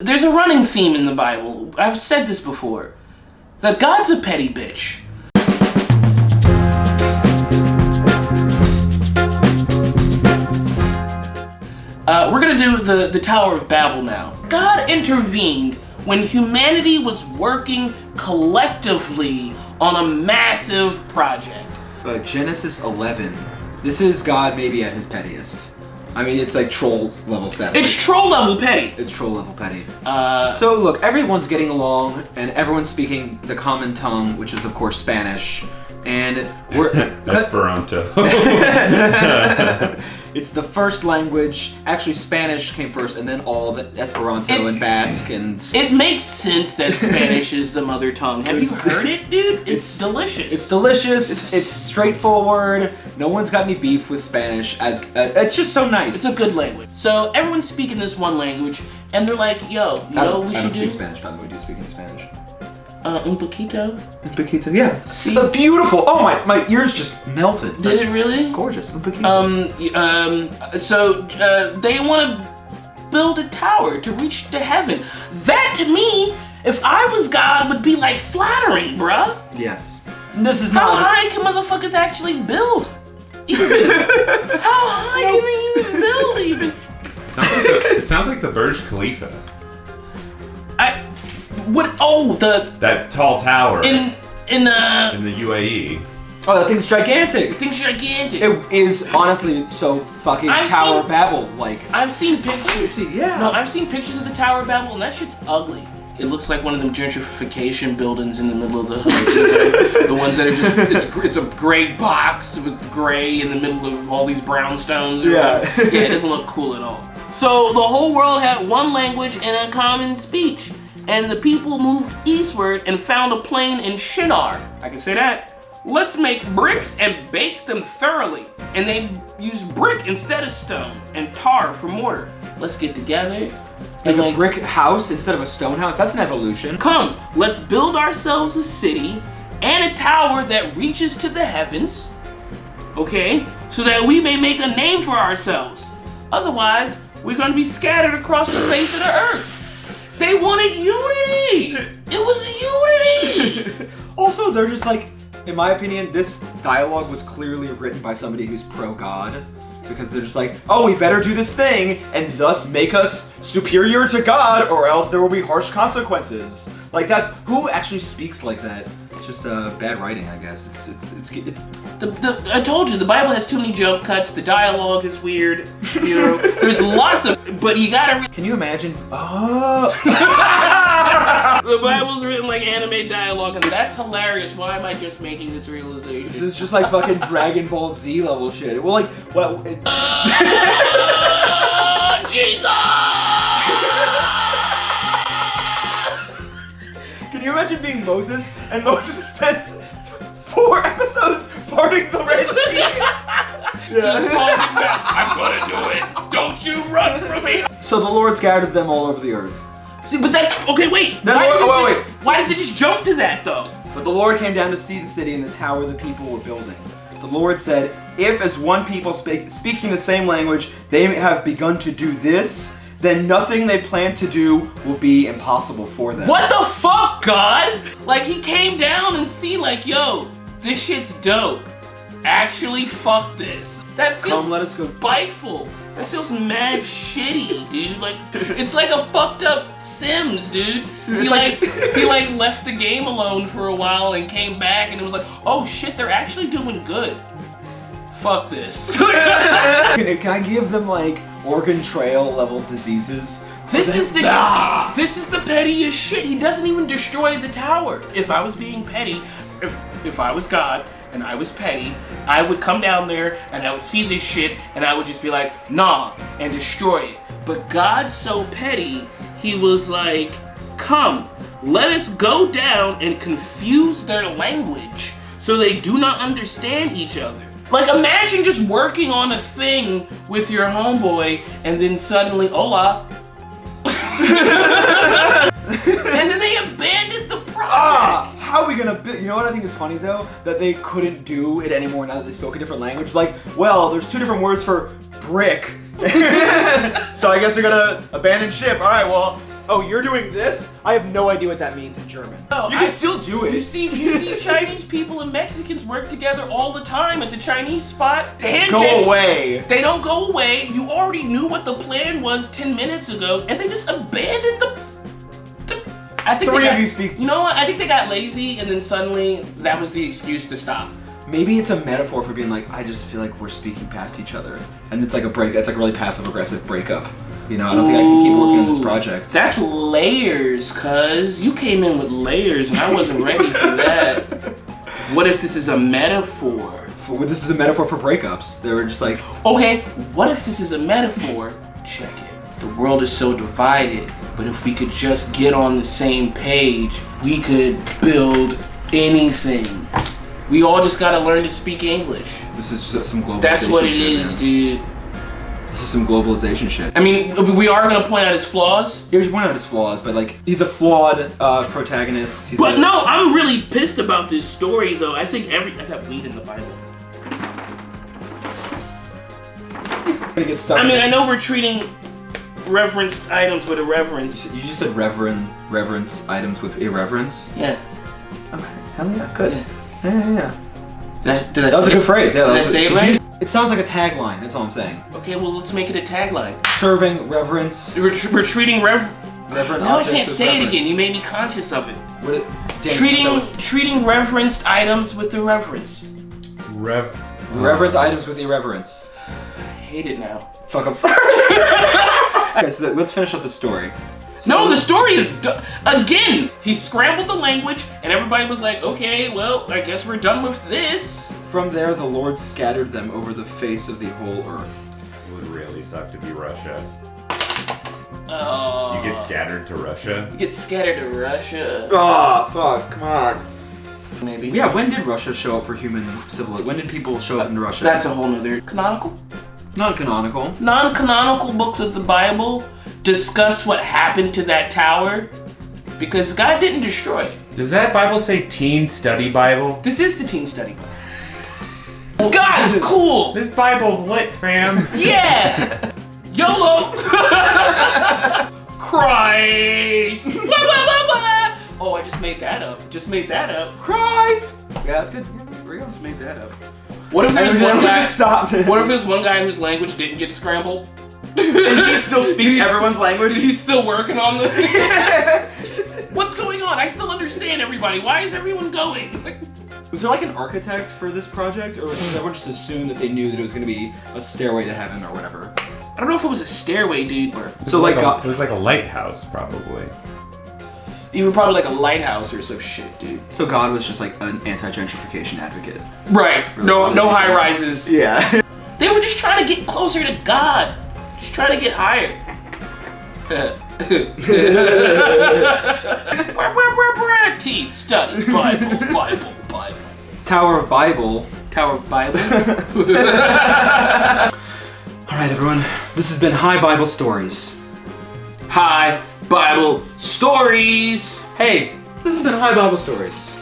There's a running theme in the Bible. I've said this before. That God's a petty bitch. We're gonna do the Tower of Babel now. God intervened when humanity was working collectively on a massive project. Genesis 11. This is God maybe at his pettiest. I mean, it's like troll level status. It's troll level petty. It's troll level petty. So look, everyone's getting along, and everyone's speaking the common tongue, which is of course Spanish, and we're Esperanto. It's the first language. Actually, Spanish came first, and then all the Esperanto and Basque and. It makes sense that Spanish is the mother tongue. Have you heard it, dude? It's delicious. It's delicious. It's straightforward. No one's got any beef with Spanish. As it's just so nice. It's a good language. So everyone's speaking this one language, and they're like, "Yo, you know what we should do?" I don't speak Spanish, by the way. Do you speak any Spanish? Un poquito. Un poquito, yeah. See? Beautiful. Oh, my ears just melted. Did it really? Gorgeous. Un poquito. So they want to build a tower to reach to heaven. That, to me, if I was God, would be like flattering, bruh. Yes. This is not. How high can motherfuckers actually build? Even. How high can they even build? Even. It sounds like the Burj Khalifa. What? Oh, that tall tower in the UAE. Oh, that thing's gigantic. Thing's gigantic. It is honestly so fucking Tower of Babel like. I've seen pictures. Crazy, yeah. No, I've seen pictures of the Tower of Babel, and that shit's ugly. It looks like one of them gentrification buildings in the middle of the hood. The ones that are just it's a gray box with gray in the middle of all these brownstones. Yeah. Yeah, it doesn't look cool at all. So the whole world had one language and a common speech. And the people moved eastward and found a plain in Shinar. I can say that. Let's make bricks and bake them thoroughly. And they used brick instead of stone and tar for mortar. Let's get together. Make a brick house instead of a stone house. That's an evolution. Come, let's build ourselves a city and a tower that reaches to the heavens. Okay? So that we may make a name for ourselves. Otherwise, we're going to be scattered across the face of the earth. They wanted unity! It was unity! Also, they're just like, in my opinion, this dialogue was clearly written by somebody who's pro-God. Because they're just like, oh, we better do this thing, and thus make us superior to God, or else there will be harsh consequences. Like, that's, who actually speaks like that? It's just bad writing, I guess. It's I told you, the Bible has too many jump cuts, the dialogue is weird, you know, there's lots of, but you gotta Can you imagine? Oh! The Bible's written like anime dialogue, and that's hilarious. Why am I just making this realization? This is just like fucking Dragon Ball Z level shit. Well, like, what? Jesus! Can you imagine being Moses, and Moses spends 4 episodes parting the Red Sea? Just talking about, I'm gonna do it. Don't you run from me. So the Lord scattered them all over the earth. See, but that's, okay, wait. Why does it just jump to that, though? But the Lord came down to see the city and the tower the people were building. The Lord said, if as one people speaking the same language, they have begun to do this, then nothing they plan to do will be impossible for them. What the fuck, God? Like, he came down and see, like, yo, this shit's dope. Actually, fuck this. That feels let us go. spiteful. That feels mad shitty, dude. Like, it's like a fucked up Sims, dude. He left the game alone for a while and came back, and it was like, oh shit, they're actually doing good. Fuck this. Can I give them like Oregon Trail level diseases? This is the pettiest shit. He doesn't even destroy the tower. If I was being petty, if I was God and I was petty, I would come down there and I would see this shit and I would just be like, nah, and destroy it. But God's so petty, he was like, come, let us go down and confuse their language so they do not understand each other. Like, imagine just working on a thing with your homeboy and then suddenly, hola. And then they abandoned the project. How are we gonna build? You know what I think is funny though? That they couldn't do it anymore now that they spoke a different language. Like, well, there's 2 different words for brick. So I guess we're gonna abandon ship. Alright, well, oh, you're doing this? I have no idea what that means in German. No, You can still do it. You see Chinese people and Mexicans work together all the time at the Chinese spot. Go away. They don't go away. You already knew what the plan was 10 minutes ago, and they just abandoned the I think Three of you speak. You know what? I think they got lazy, and then suddenly that was the excuse to stop. Maybe it's a metaphor for being like, I just feel like we're speaking past each other, and it's like a break. It's like a really passive-aggressive breakup. You know, I don't think I can keep working on this project. That's layers, cuz. You came in with layers, and I wasn't ready for that. What if this is a metaphor? This is a metaphor for breakups. They were just like, okay, what if this is a metaphor? Check it. The world is so divided, but if we could just get on the same page, we could build anything. We all just gotta learn to speak English. this is some globalization. That's what it shit, is, man. dude. This is some globalization shit. I mean, we are gonna point out his flaws. Yeah, we should point out his flaws, but like, he's a flawed protagonist. He's But a, no, I'm really pissed about this story, though. I think I got weed in the Bible. gonna get stuck. I mean, I know we're treating reverenced items with irreverence. You just said reverence items with irreverence. Yeah. Okay, hell yeah, good. Yeah. Yeah. Did I That was a say good phrase. Yeah, Did I that was say it did right? you- It sounds like a tagline. That's all I'm saying. Okay, well, let's make it a tagline. Serving reverence. We're treating Reverent No, I objects can't with say it reverence. again. You made me conscious of it. What it, dang, Treating reverenced items with irreverence. reverent items with irreverence. I hate it now. Fuck, I'm sorry. Okay, so let's finish up the story. No, the story is again. He scrambled the language, and everybody was like, "Okay, well, I guess we're done with this." From there, the Lord scattered them over the face of the whole earth. It would really suck to be Russia. Oh. You get scattered to Russia. You get scattered to Russia. Ah, fuck, come on. Maybe. Yeah, when did Russia show up for human civilization? When did people show up in Russia? That's a whole nother canonical. non-canonical. Non-canonical books of the Bible discuss what happened to that tower because God didn't destroy it. Does that Bible say Teen Study Bible? This is the teen study Bible. God's cool. This Bible's lit, fam. Yeah. YOLO. Christ. Wah, wah, wah, wah. Oh, I just made that up. Christ! Yeah, that's good. Yeah, there we go. Just made that up. What if there's one guy? Stopped. What if there's one guy whose language didn't get scrambled? And he still speaks everyone's language? He's still working on the. What's going on? I still understand everybody. Why is everyone going? Was there like an architect for this project, or was everyone just assumed that they knew that it was going to be a stairway to heaven or whatever? I don't know if it was a stairway, dude, or So like, it was like a lighthouse, probably. even probably like a lighthouse or some shit, dude. so God was just like an anti-gentrification advocate. Right. No high rises. Yeah. They were just trying to get closer to God. Just trying to get higher. Teen study Bible. Tower of Bible. Tower of Bible. All right, everyone. This has been High Bible Stories. Hi, Bible stories. Hey, this has been High Bible Stories.